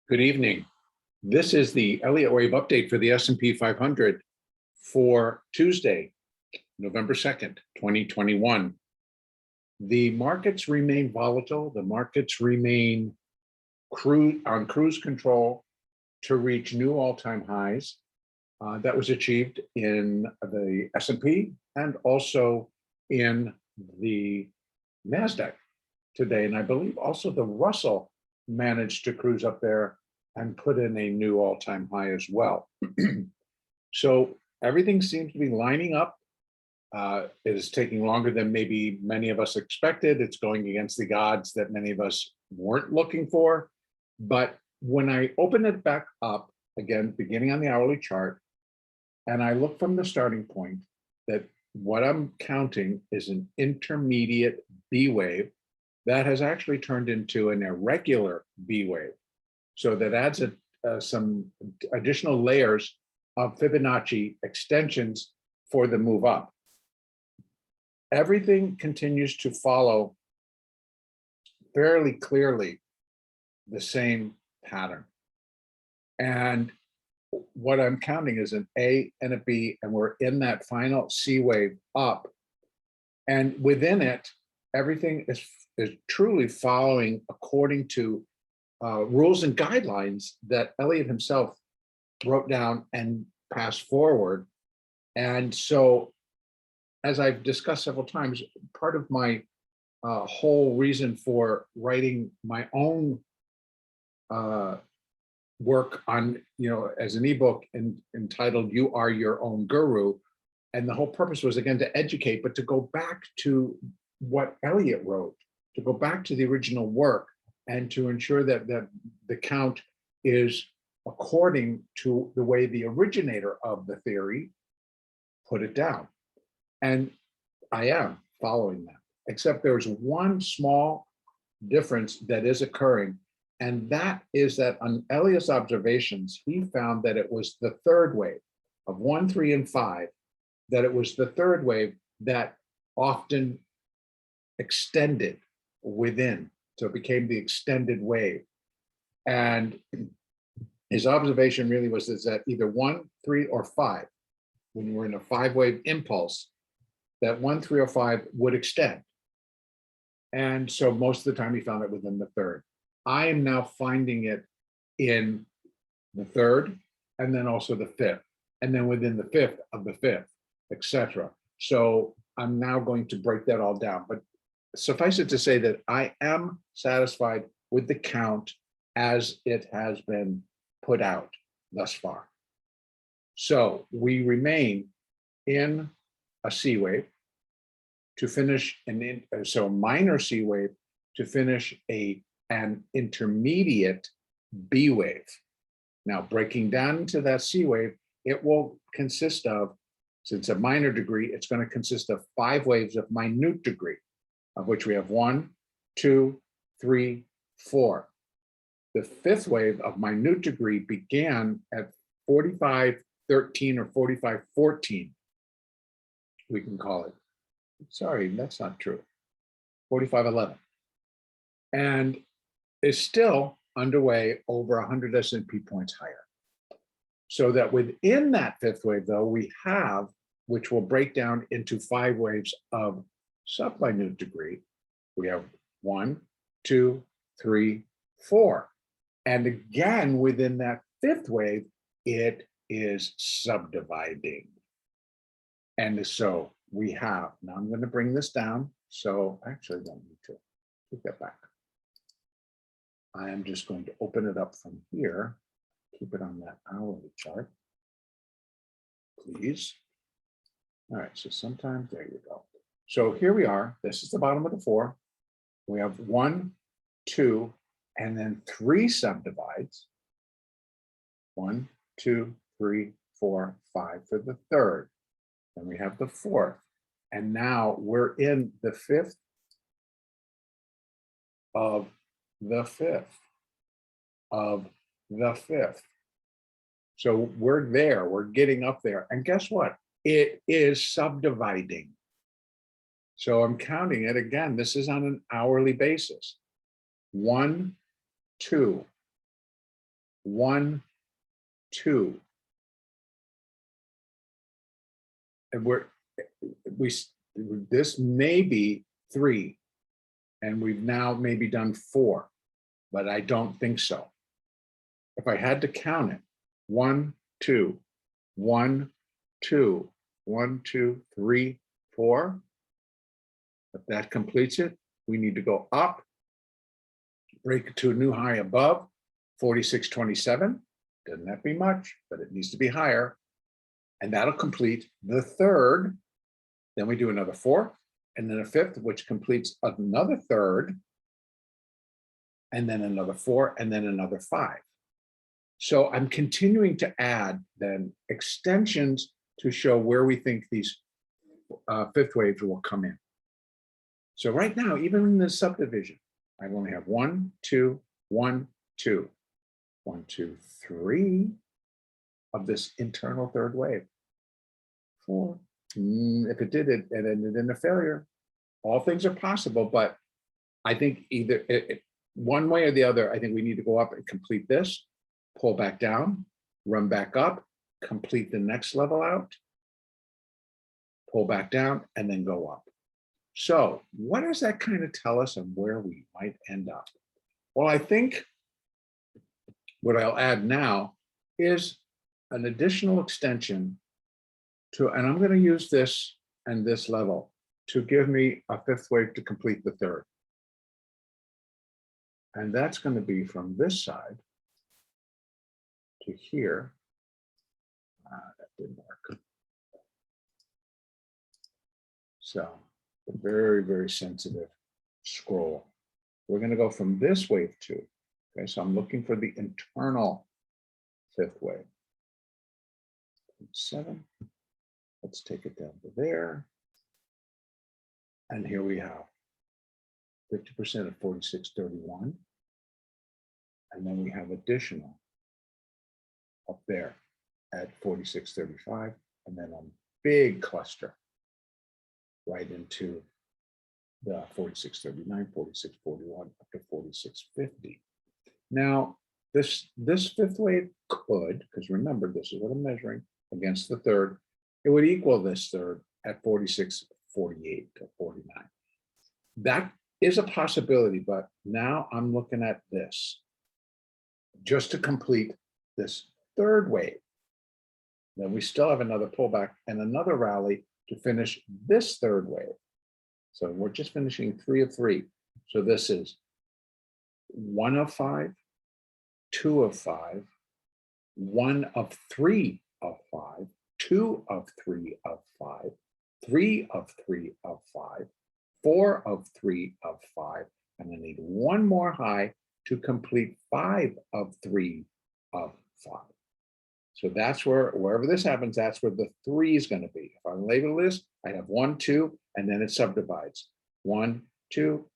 Good evening. This is the Elliott wave update for the S&P 500 for Tuesday, November 2nd, 2021. The markets remain volatile. The markets remain on cruise control to reach new all-time highs. That was achieved in the S&P and also in the NASDAQ today. And I believe also the Russell managed to cruise up there and put in a new all-time high as well. So everything seems to be lining up. It is taking longer than maybe many of us expected. It's going against the odds that many of us weren't looking for. But when I open it back up, again, beginning on the hourly chart, and I look from the starting point, that what I'm counting is an intermediate B wave that has actually turned into an irregular B wave. So that adds some additional layers of Fibonacci extensions for the move up. Everything continues to follow fairly clearly the same pattern. And what I'm counting is an A and a B, and we're in that final C wave up. And within it, everything is truly following according to rules and guidelines that Elliott himself wrote down and passed forward. And so, as I've discussed several times, part of my whole reason for writing my own work on, as an ebook entitled "You Are Your Own Guru," and the whole purpose was, again, to educate, but to go back to what Elliott wrote, to go back to the original work, and to ensure that the count is according to the way the originator of the theory put it down. And I am following that, except there's one small difference that is occurring, and that is that on Elliott's observations, he found that it was the third wave of 1, 3, and 5, that it was the third wave that often extended within. So it became the extended wave. And his observation really was that either 1, 3, or 5, when we're in a 5-wave impulse, that 1, 3, or 5 would extend. And so most of the time he found it within the third. I am now finding it in the third, and then also the fifth, and then within the fifth of the fifth, etc. So I'm now going to break that all down. But suffice it to say that I am satisfied with the count as it has been put out thus far. So we remain in a C wave to finish so a minor C wave to finish an intermediate B wave. Now, breaking down into that C wave, it will consist of, since a minor degree, it's going to consist of 5 waves of minute degree, of which we have 1, 2, 3, 4. The 5th wave of minute degree began at 4513 or 4514, we can call it. Sorry, that's not true. 4511. And is still underway over 100 S&P points higher. So that within that 5th wave, though, we have, which will break down into 5 waves of subminute degree, we have 1, 2, 3, 4. And again, within that 5th wave, it is subdividing. And so we have, now I'm going to bring this down. So actually, I don't need to take that back. I am just going to open it up from here, keep it on that hourly chart, please. All right, so sometimes, there you go. So here we are, this is the bottom of the 4. We have 1, 2, and then 3 subdivides. 1, 2, 3, 4, 5 for the 3rd. Then we have the 4th. And now we're in the 5th of the 5th of the 5th. So we're there, we're getting up there. And guess what? It is subdividing. So I'm counting it again. This is on an hourly basis. 1, 2, 1, 2. And this may be 3, and we've now maybe done 4, but I don't think so. If I had to count it, 1, 2, 1, 2, 1, 2, 3, 4. If that completes it, we need to go up, break it to a new high above 46.27. Doesn't have to be much, but it needs to be higher. And that'll complete the third. Then we do another fourth, and then a fifth, which completes another third, and then another 4, and then another 5. So I'm continuing to add then extensions to show where we think these fifth waves will come in. So right now, even in this subdivision, I only have 1, 2, 1, 2, 1, 2, 3 of this internal third wave. 4. If it did, it ended in a failure. All things are possible, but I think either one way or the other, I think we need to go up and complete this, pull back down, run back up, complete the next level out, pull back down, and then go up. So what does that kind of tell us of where we might end up? Well, I think what I'll add now is an additional extension to, and I'm going to use this and this level to give me a fifth wave to complete the third. And that's going to be from this side to here. That didn't work. So very, very sensitive scroll. We're going to go from this wave to, okay, so I'm looking for the internal fifth wave. 7. Let's take it down to there. And here we have 50% of 46.31. And then we have additional up there at 46.35. And then a big cluster right into the 46.39, 46.41, up to 46.50. Now, this fifth wave could, because remember, this is what I'm measuring against the third, it would equal this third at 46.48 to 49. That is a possibility, but now I'm looking at this just to complete this third wave. Then we still have another pullback and another rally to finish this third wave. So we're just finishing 3 of 3. So this is 1 of 5, 2 of 5, 1 of 3 of 5, 2 of 3 of 5, 3 of 3 of 5, 4 of 3 of 5, and I need one more high to complete 5 of 3 of 5. So that's where, wherever this happens, that's where the 3 is going to be. If I label this, I have 1, 2, and then it subdivides. 1, 2,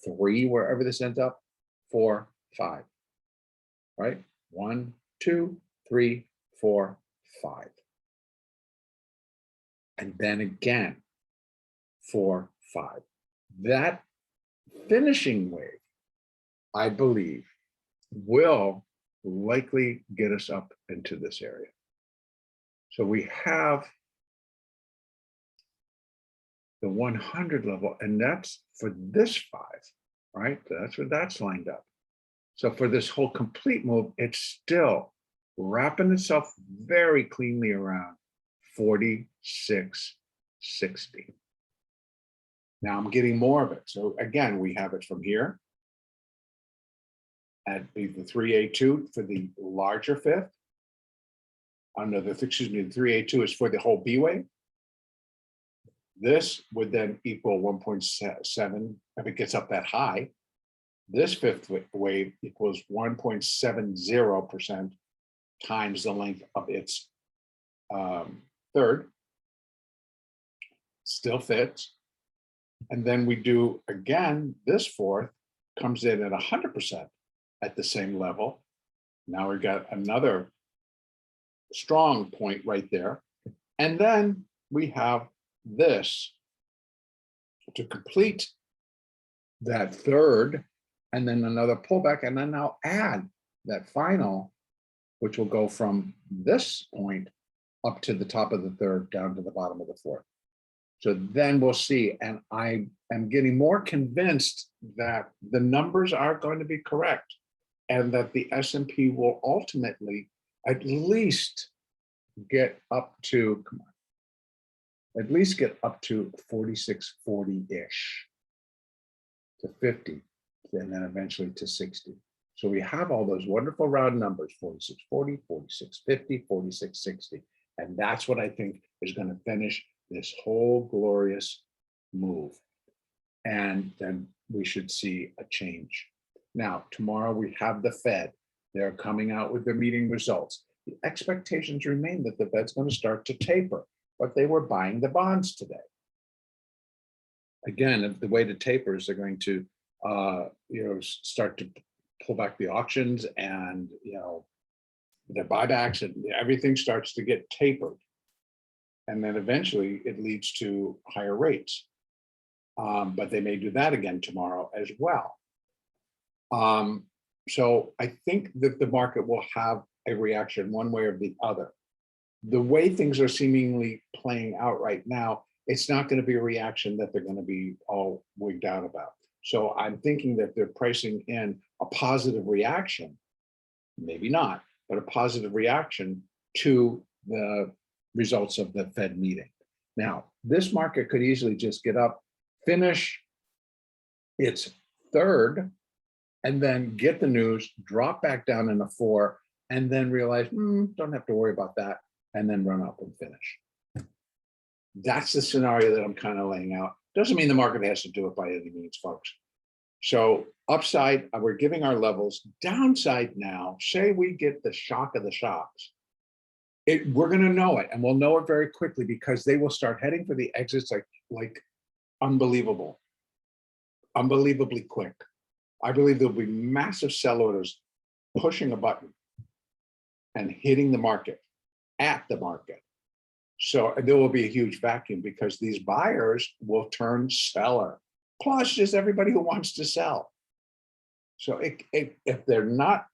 3, wherever this ends up, 4, 5. Right? 1, 2, 3, 4, 5. And then again, 4, 5. That finishing wave, I believe, will likely get us up into this area. So we have the 100 level, and that's for this 5, right? That's what that's lined up. So for this whole complete move, it's still wrapping itself very cleanly around 46.60. Now I'm getting more of it. So again, we have it from here at the 3A2 for the larger fifth. Excuse me, the 3A2 is for the whole B wave. This would then equal 1.7 if it gets up that high. This fifth wave equals 1.70% times the length of its third. Still fits. And then we do again, this fourth comes in at 100% at the same level. Now we've got another strong point right there. And then we have this to complete that third, and then another pullback, and then I'll add that final which will go from this point up to the top of the third, down to the bottom of the fourth. So then we'll see. And I am getting more convinced that the numbers are going to be correct and that the S&P will ultimately at least get up to, come on, at least get up to 4640-ish to 50, and then eventually to 60. So we have all those wonderful round numbers, 4640, 4650, 4660. And that's what I think is going to finish this whole glorious move. And then we should see a change. Now, tomorrow we have the Fed. They're coming out with their meeting results. The expectations remain that the Fed's going to start to taper, but they were buying the bonds today. Again, if the way to taper is they're going to, start to pull back the auctions and, their buybacks, and everything starts to get tapered. And then eventually it leads to higher rates. But they may do that again tomorrow as well. So I think that the market will have a reaction one way or the other. The way things are seemingly playing out right now, it's not going to be a reaction that they're going to be all wigged out about. So I'm thinking that they're pricing in a positive reaction, maybe not, but a positive reaction to the results of the Fed meeting. Now, this market could easily just get up, finish its third, and then get the news, drop back down in a 4, and then realize, don't have to worry about that, and then run up and finish. That's the scenario that I'm kind of laying out. Doesn't mean the market has to do it by any means, folks. So upside, we're giving our levels. Downside now, say we get the shock of the shocks. We're going to know it, and we'll know it very quickly because they will start heading for the exits like unbelievable, unbelievably quick. I believe there'll be massive sell orders pushing a button and hitting the market, at the market. So there will be a huge vacuum because these buyers will turn seller, plus just everybody who wants to sell. So if they're not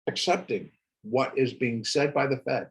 accepting what is being said by the Fed,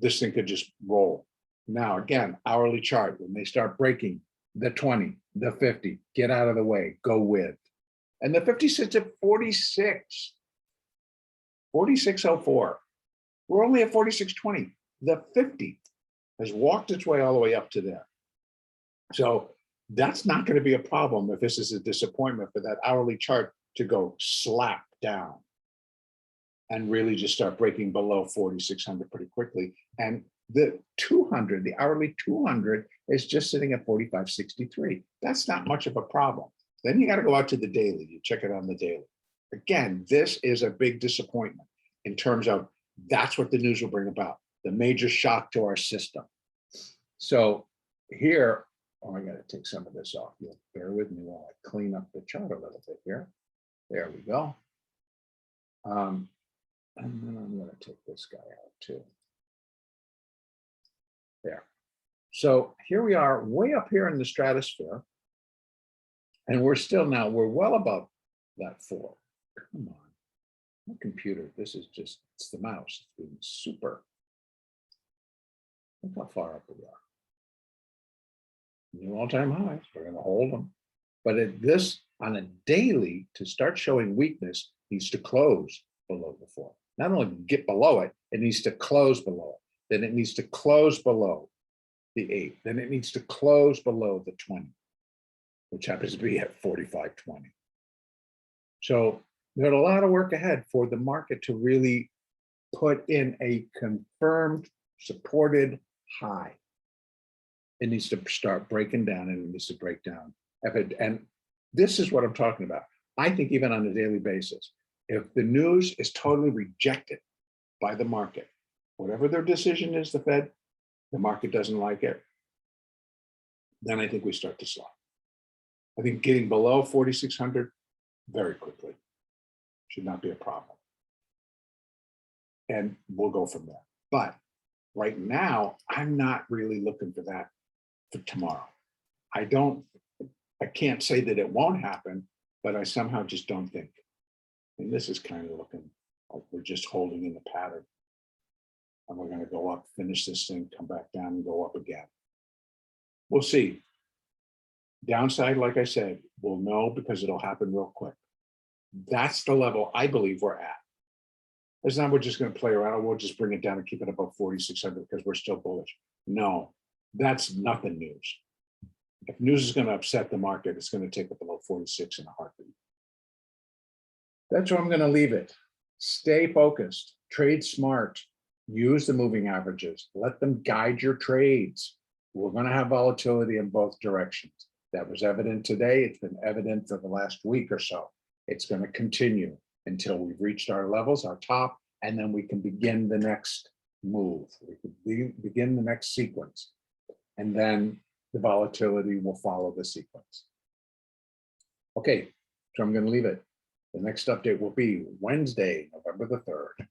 this thing could just roll. Now, again, hourly chart, when they start breaking the 20, the 50, get out of the way, go with. And the 50 sits at 46, 4604. We're only at 4620. The 50 has walked its way all the way up to there. So that's not going to be a problem if this is a disappointment for that hourly chart to go slap down and really just start breaking below 4,600 pretty quickly. And the 200, the hourly 200 is just sitting at 45.63. That's not much of a problem. Then you got to go out to the daily. You check it on the daily. Again, this is a big disappointment in terms of that's what the news will bring about, the major shock to our system. So here, I got to take some of this off. You'll bear with me while I clean up the chart a little bit here. There we go. And then I'm going to take this guy out too. There. So here we are way up here in the stratosphere. And we're well above that 4. Come on. My computer, this is just, it's the mouse. It's being super. Look how far up we are. New all-time highs. We're going to hold them. But at this, on a daily, to start showing weakness, needs to close below the 4. Not only get below it, it needs to close below it. Then it needs to close below the 8. Then it needs to close below the 20, which happens to be at 45.20. So there's a lot of work ahead for the market to really put in a confirmed, supported high. It needs to start breaking down, and it needs to break down. And this is what I'm talking about. I think even on a daily basis, if the news is totally rejected by the market, whatever their decision is, the Fed, the market doesn't like it, then I think we start to slide. I think getting below 4,600 very quickly should not be a problem. And we'll go from there. But right now, I'm not really looking for that for tomorrow. I can't say that it won't happen, but I somehow just don't think. And this is kind of looking We're just holding in the pattern. And we're going to go up, finish this thing, come back down and go up again. We'll see. Downside, like I said, we'll know because it'll happen real quick. That's the level I believe we're at. It's not we're just going to play around. We'll just bring it down and keep it above 4,600 because we're still bullish. No, that's nothing news. If news is going to upset the market, it's going to take it below 46 in a heartbeat. That's where I'm going to leave it. Stay focused, trade smart, use the moving averages, let them guide your trades. We're going to have volatility in both directions. That was evident today. It's been evident for the last week or so. It's going to continue until we've reached our levels, our top, and then we can begin the next move. We can begin the next sequence. And then the volatility will follow the sequence. Okay, so I'm going to leave it. The next update will be Wednesday, November the 3rd.